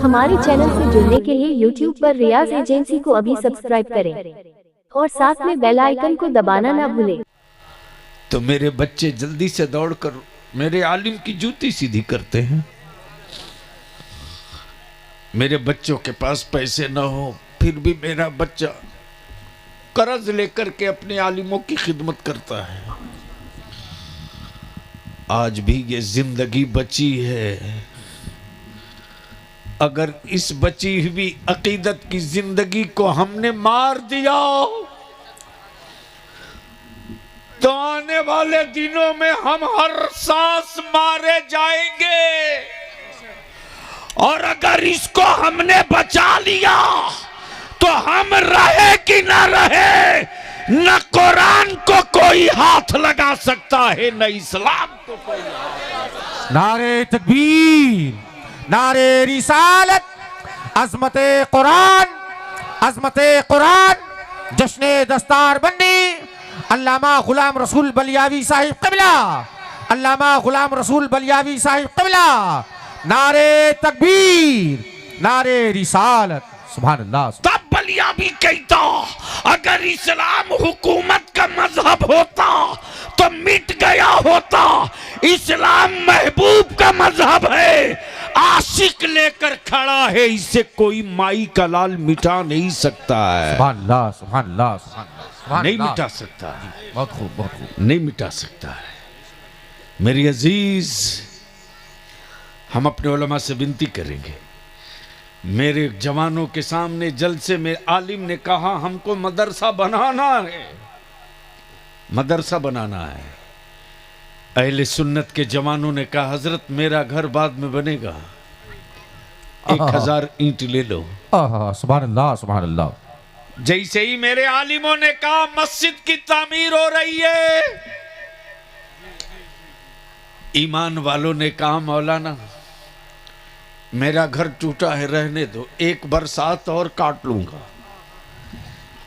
हमारे चैनल से जुड़ने के लिए YouTube पर रियाज एजेंसी को अभी सब्सक्राइब करें और साथ में बेल आइकन को दबाना ना भूलें। तो मेरे बच्चे जल्दी से दौड़कर मेरे आलिम की जूती सीधी करते हैं। मेरे बच्चों के पास पैसे न हो फिर भी मेरा बच्चा कर्ज लेकर के अपने आलिमों की खिदमत करता है। आज भी ये जिंदगी बची है, अगर इस बची हुई अकीदत की जिंदगी को हमने मार दिया तो आने वाले दिनों में हम हर सांस मारे जाएंगे। और अगर इसको हमने बचा लिया तो हम रहे कि ना रहे, न कुरान को कोई हाथ लगा सकता है न इस्लाम को कोई हाथ। नारे तकबीर, नारे रिसालत, अज़मते कुरान, अज़मते कुरान, जश्ने दस्तार बंदी, अल्लामा गुलाम रसूल बलियावी साहिब क़िबला, अल्लामा गुलाम रसूल बलियावी साहिब क़िबला। नारे तकबीर, नारे रिसालत, सुभान अल्लाह। तब बलियावी कहता अगर इस्लाम हुकूमत का मजहब होता तो मिट गया होता। इस्लाम महबूब का मजहब है, आशिक लेकर खड़ा है, इसे कोई माई का लाल मिटा नहीं सकता है। सुभान अल्लाह, सुभान अल्लाह, सुभान अल्लाह, नहीं मिटा सकता है। बहुत खूब, बहुत खूब। नहीं मिटा सकता है। मेरी अजीज, हम अपने उलमा से विनती करेंगे, मेरे जवानों के सामने जलसे में आलिम ने कहा हमको मदरसा बनाना है, मदरसा बनाना है। अहले सुन्नत के जवानों ने कहा हजरत मेरा घर बाद में बनेगा, 1000 ईंट ले लो। सुभान अल्लाह, सुभान अल्लाह। जैसे ही मेरे आलिमों ने कहा मस्जिद की तामीर हो रही है, ईमान वालों ने कहा मौलाना मेरा घर टूटा है, रहने दो, एक बरसात और काट लूंगा,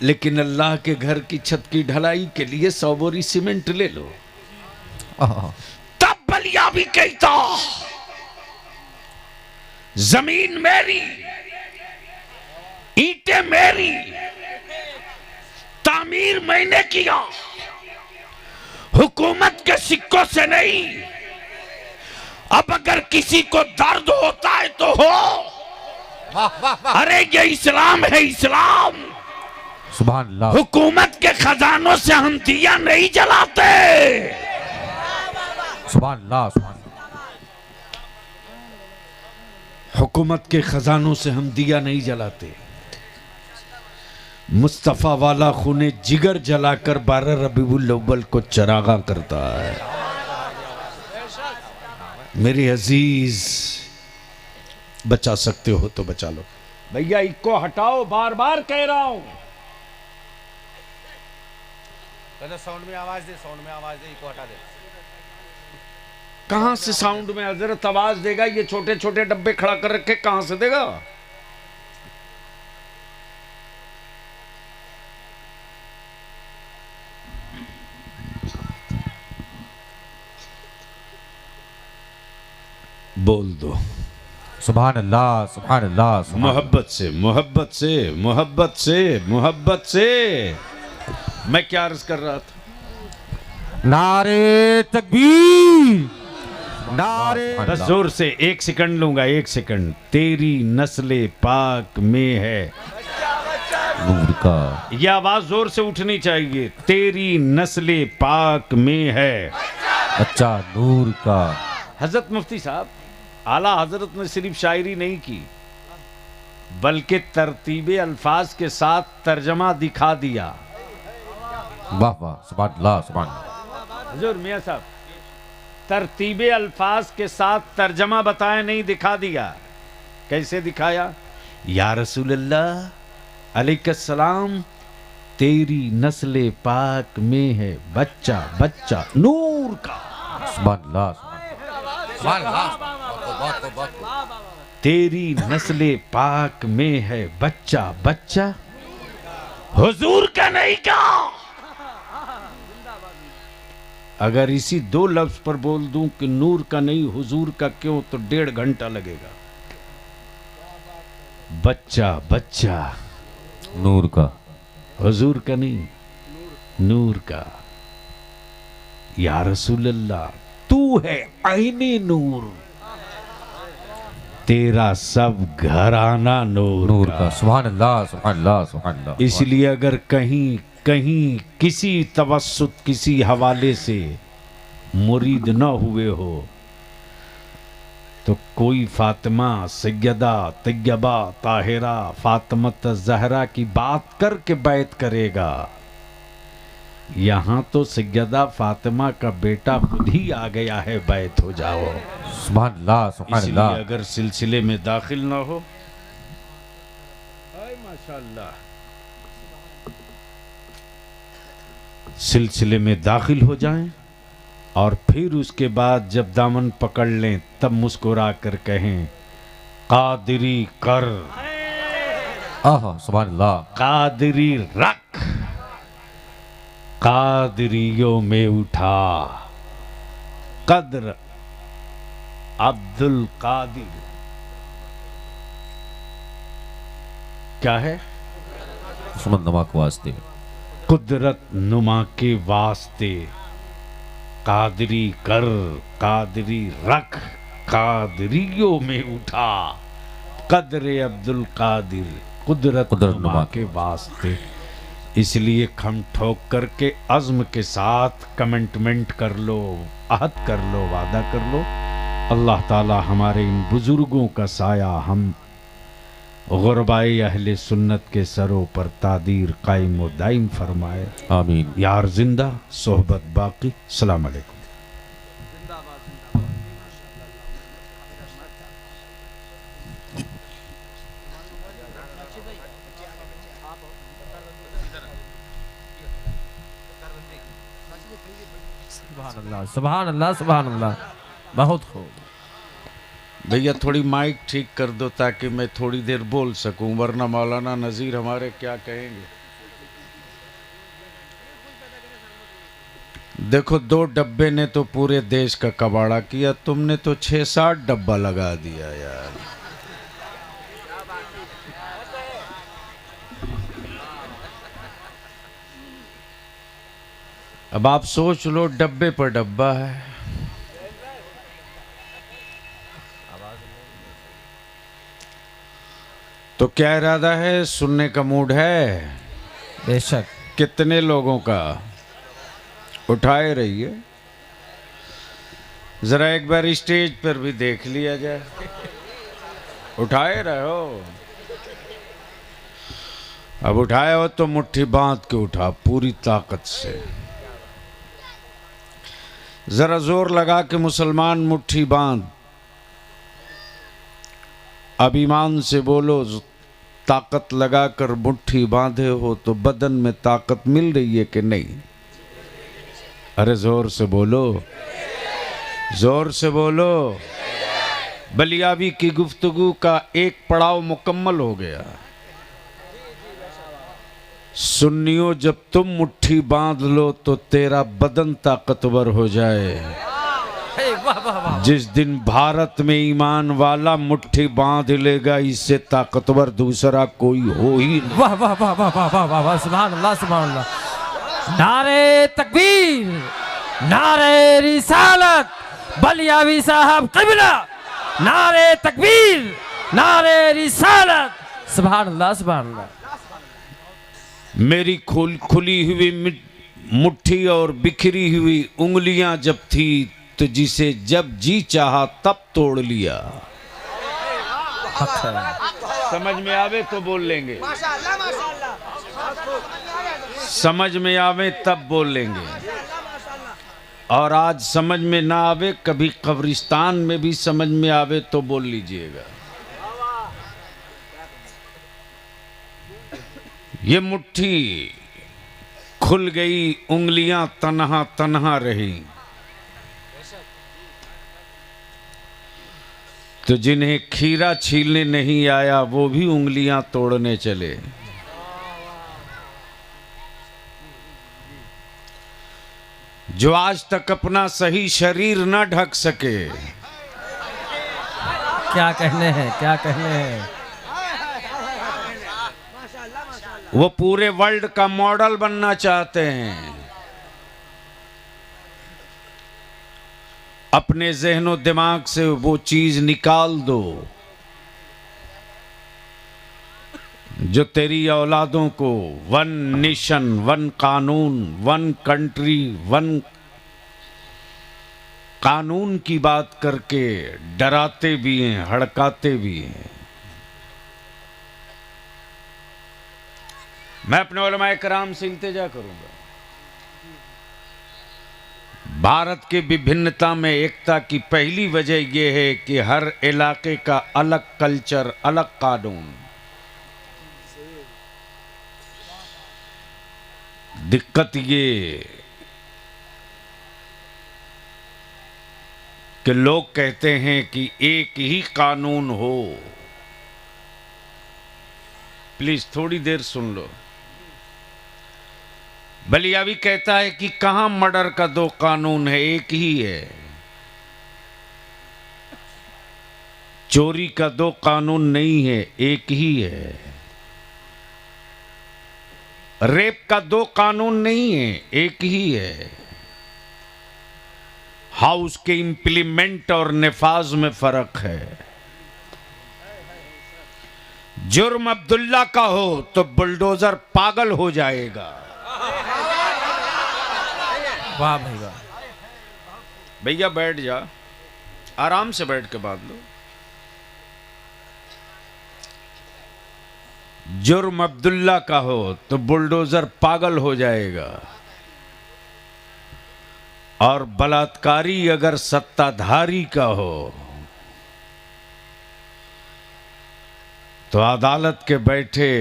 लेकिन अल्लाह के घर की छत की ढलाई के लिए 100 बोरी सीमेंट ले लो। तब बलियावी कहता जमीन मेरी, ईंटें मेरी, तामीर मैंने किया, हुकूमत के सिक्कों से नहीं। अब अगर किसी को दर्द होता है तो हो, अरे ये इस्लाम है, इस्लाम। सुभान अल्लाह। हुकूमत के खजानों से हम दिया नहीं जलाते। सुभान अल्लाह, सुभान अल्लाह। हुकूमत के खजानों से हम दिया नहीं जलाते। मुस्तफा वाला खूने जिगर जलाकर 12 रबीउल अव्वल को चरागा करता है। मेरे अजीज, बचा सकते हो तो बचा लो। भैया इको हटाओ, बार बार कह रहा हूं। साउंड में आवाज दे, साउंड में आवाज दे, इको हटा दे। कहां से साउंड में हजरत आवाज देगा? ये छोटे छोटे डब्बे खड़ा कर रखे, कहां से देगा? बोल दो सुभान अल्लाह, सुभान अल्लाह। मोहब्बत से, मोहब्बत से, मोहब्बत से, मोहब्बत से। मैं क्या अर्ज कर रहा था? नारे तकबीर, नारे। बस जोर से 1 सेकंड लूंगा, 1 सेकंड। तेरी नस्ले पाक में है नूर का। यह आवाज जोर से उठनी चाहिए। तेरी नस्ले पाक में है अच्छा नूर का। हजरत मुफ्ती साहब, आला हजरत ने सिर्फ शायरी नहीं की बल्कि तरतीबे अल्फाज के साथ तर्जमा दिखा दिया। वाह वाह, सुभान अल्लाह, सुभान अल्लाह। हुजूर मियां साहब, तरतीबे अल्फाज के साथ तर्जमा बताया नहीं, दिखा दिया। कैसे दिखाया? या रसूल अल्लाह अलैहिस्सलाम, तेरी नस्ले पाक में है बच्चा, बच्चा नूर का। सुभान अल्लाह, सुभान अल्लाह। तेरी नस्ले पाक में है बच्चा, बच्चा हुजूर का नहीं का। अगर इसी 2 लफ्ज पर बोल दूं कि नूर का नहीं हुजूर का क्यों, तो 1.5 घंटा लगेगा। बच्चा बच्चा नूर का। हुजूर का नहीं, नूर का। या रसूल अल्लाह, तू है आईने नूर, तेरा सब घराना नूर नूर का। का। सुभान अल्लाह, सुभान अल्लाह, सुभान अल्लाह। इसलिए अगर कहीं कहीं किसी तवस्सुत किसी हवाले से मुरीद न हुए हो तो कोई फातिमा, सैयदा, तैयबा, ताहिरा, फातिमत ज़हरा की बात करके बैत करेगा। यहाँ तो सैयदा फातिमा का बेटा खुद ही आ गया है, बैत हो जाओ। सुभान अल्लाह, सुभान इसलिए अल्लाह। अगर सिलसिले में दाखिल ना हो, हाय माशाअल्लाह, सिलसिले में दाखिल हो जाएं और फिर उसके बाद जब दामन पकड़ लें तब मुस्कुरा कर कहें कादिरी कर, आहा, सुभान अल्लाह। कादिरी रख, कादिरियों में उठा, कद्र अब्दुल कादिर। क्या है? सुमन नमा के वास्ते, कुदरत नुमा के वास्ते, कादरी कर, कादरी रख, कादरियों में उठा, कदरे अब्दुल कादिर, कुदरत नुमा के वास्ते। इसलिए खम ठोक करके अज़्म के साथ कमिटमेंट कर लो, अहद कर लो, वादा कर लो। अल्लाह ताला हमारे इन बुजुर्गों का साया हम गुरबाए अहले सुन्नत के सरों पर तादीर कायम व दाइम फरमाए। आमीन। यार जिंदा, सोहबत बाकी। सलाम अलैकुम। सुभान अल्लाह, सुभान अल्लाह, सुभान अल्लाह। बहुत खूब। भैया थोड़ी माइक ठीक कर दो ताकि मैं थोड़ी देर बोल सकूं, वरना मौलाना नज़ीर हमारे क्या कहेंगे। देखो, 2 डब्बे ने तो पूरे देश का कबाड़ा किया, तुमने तो 6-7 डब्बा लगा दिया यार। अब आप सोच लो, डब्बे पर डब्बा है। तो क्या इरादा है? सुनने का मूड है? बेशक। कितने लोगों का? उठाए रहिए, जरा एक बार स्टेज पर भी देख लिया जाए। उठाए रहो। अब उठाए हो तो मुट्ठी बांध के उठा, पूरी ताकत से। जरा जोर लगा के मुसलमान मुट्ठी बांध। अब ईमान से बोलो, ताकत लगाकर मुट्ठी बांधे हो तो बदन में ताकत मिल रही है कि नहीं? अरे जोर से बोलो, जोर से बोलो। बलियावी की गुफ्तगू का एक पड़ाव मुकम्मल हो गया। सुन्नियों, जब तुम मुट्ठी बांध लो तो तेरा बदन ताकतवर हो जाए। जिस दिन भारत में ईमान वाला मुट्ठी बांध लेगा, इससे ताकतवर दूसरा कोई हो ही नहीं। वाह वाह वाह वाह वाह वाह वाह वाह, सुभान अल्लाह, सुभान अल्लाह। नारे तकबीर, नारे रिसालत, बलियावी साहब क़िबला। नारे तकबीर, नारे रिसालत, सुभान अल्लाह, सुभान अल्लाह। मेरी खुली हुई मुट्ठी और बिखरी हुई उंगलियां जब थी तो जिसे जब जी चाहा तब तोड़ लिया। समझ में आवे तो बोल लेंगे, समझ में आवे तब बोल लेंगे। और आज समझ में ना आवे, कभी कब्रिस्तान में भी समझ में आवे तो बोल लीजिएगा। ये मुट्ठी खुल गई, उंगलियां तन्हा तन्हा रही। तो जिन्हें खीरा छीलने नहीं आया वो भी उंगलियां तोड़ने चले। जो आज तक अपना सही शरीर न ढक सके, क्या कहने हैं, क्या कहने हैं। वो पूरे वर्ल्ड का मॉडल बनना चाहते हैं। अपने ज़हनो दिमाग से वो चीज निकाल दो जो तेरी औलादों को वन नेशन, वन कानून, वन कंट्री, वन कानून की बात करके डराते भी हैं, हड़काते भी हैं। मैं अपने उलमाए कराम से इल्तिजा करूंगा, भारत के विभिन्नता में एकता की पहली वजह यह है कि हर इलाके का अलग कल्चर, अलग कानून। दिक्कत ये कि लोग कहते हैं कि एक ही कानून हो। प्लीज थोड़ी देर सुन लो। बलियावी कहता है कि कहां मर्डर का दो कानून है, एक ही है। चोरी का दो कानून नहीं है, एक ही है। रेप का दो कानून नहीं है, एक ही है। हाउस के इंप्लीमेंट और नफाज में फर्क है। जुर्म अब्दुल्ला का हो तो बुलडोजर पागल हो जाएगा। वाह भाई वाह। भैया बैठ जा, आराम से बैठ के बात लो। जुर्म अब्दुल्ला का हो तो बुलडोजर पागल हो जाएगा, और बलात्कारी अगर सत्ताधारी का हो तो अदालत के बैठे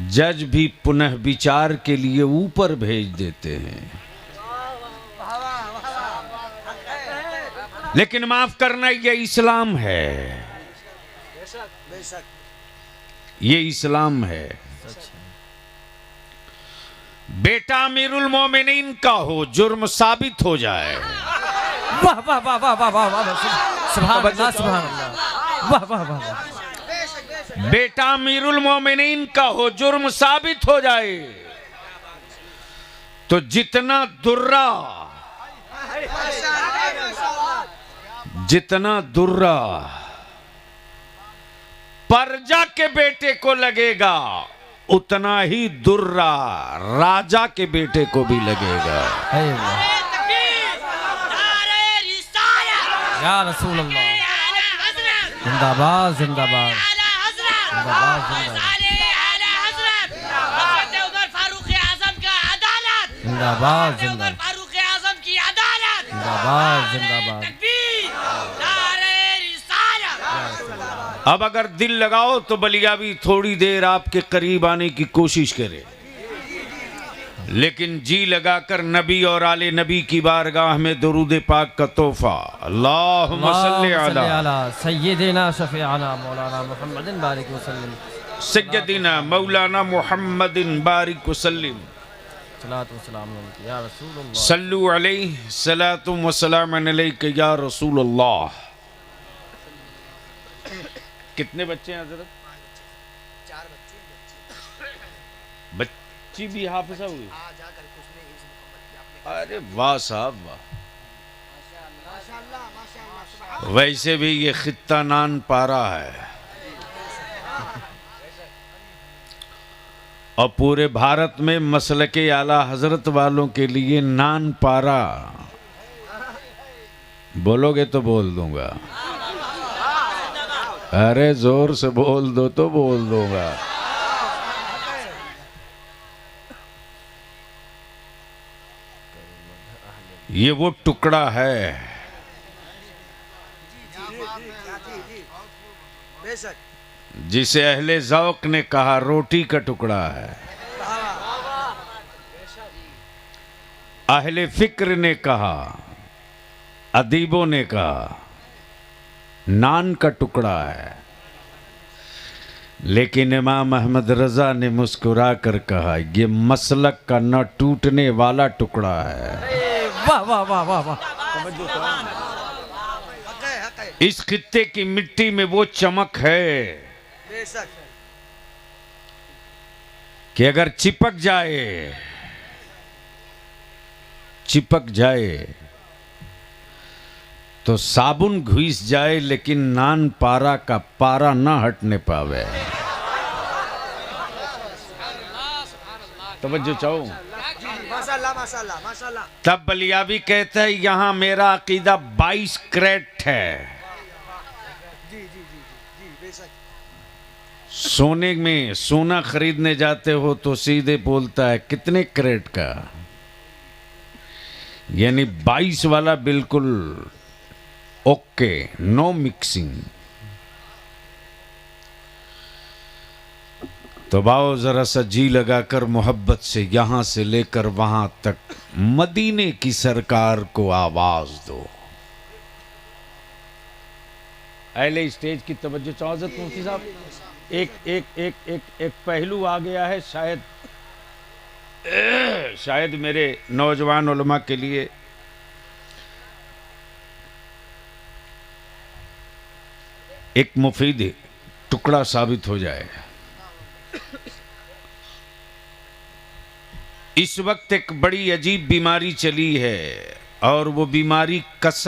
जज भी पुनः विचार के लिए ऊपर भेज देते हैं। लेकिन माफ करना, ये इस्लाम है, ये इस्लाम है। बेटा अमीरुल मोमिनीन का हो, जुर्म साबित हो जाए। वाह वाह वाह वाह वाह वाह वाह, सुभान अल्लाह, सुभान अल्लाह, वाह वाह वाह। बेटा अमीरुल मोमिनीन का हो, जुर्म साबित हो जाए तो जितना दुर्रा प्रजा के बेटे को लगेगा, उतना ही दुर्रा राजा के बेटे को भी लगेगा। या रसूल अल्लाह, जिंदाबाद जिंदाबाद जिंदाबाद जिंदाबाद जिंदाबाद जिंदाबाद। अब अगर दिल लगाओ तो बलियावी थोड़ी देर आपके करीब आने की कोशिश करे, लेकिन जी लगाकर नबी और आले नबी की बारगाह में दुरूद पाक का तोहफा। अल्लाहुम्मा सल्ली अला सय्यिदिना शफीअना मौलाना मुहम्मदिन बारिक वसल्लम, सय्यदिना मौलाना मुहम्मदिन बारिक वसल्लम, सलातु व सलाम या रसूल अल्लाह, सल्लु अलैहि सलातु व सलाम अलैका या रसूल अल्लाह। कितने बच्चे हैं हजरत? 4 बच्चे। बच्ची भी हाफिजा हुई? अरे वाह साहब वाह। वैसे भी ये खित्ता नान पारा है, और पूरे भारत में मसलके आला हजरत वालों के लिए नान पारा। बोलोगे तो बोल दूंगा, अरे जोर से बोल दो तो बोल दूंगा। ये वो टुकड़ा है जिसे अहले ज़ौक़ ने कहा रोटी का टुकड़ा है, अहले फिक्र ने कहा, अदीबों ने कहा नान का टुकड़ा है। लेकिन इमाम अहमद रजा ने मुस्कुरा कर कहा ये मसलक का न टूटने वाला टुकड़ा है। वाह वाह वाह वाह वाह। इस खित्ते की मिट्टी में वो चमक है कि अगर चिपक जाए तो साबुन घुस जाए लेकिन नान पारा का पारा ना हटने पावे। तवज्जो चाहो। माशाल्लाह माशाल्लाह माशाल्लाह। तब बलियावी कहता है यहां मेरा अकीदा 22 कैरेट है। जी जी जी जी जी बेशक। सोने में सोना खरीदने जाते हो तो सीधे बोलता है कितने कैरेट का, यानी 22 वाला बिल्कुल ओके, नो मिक्सिंग। तो बाओ जरा सा जी लगाकर मोहब्बत से यहां से लेकर वहां तक मदीने की सरकार को आवाज दो। अहले स्टेज की तवज्जो चाहत मुफ्ती साहब, एक पहलू आ गया है शायद मेरे नौजवान उलमा के लिए एक मुफीद टुकड़ा साबित हो जाए। इस वक्त एक बड़ी अजीब बीमारी चली है और वो बीमारी कसरत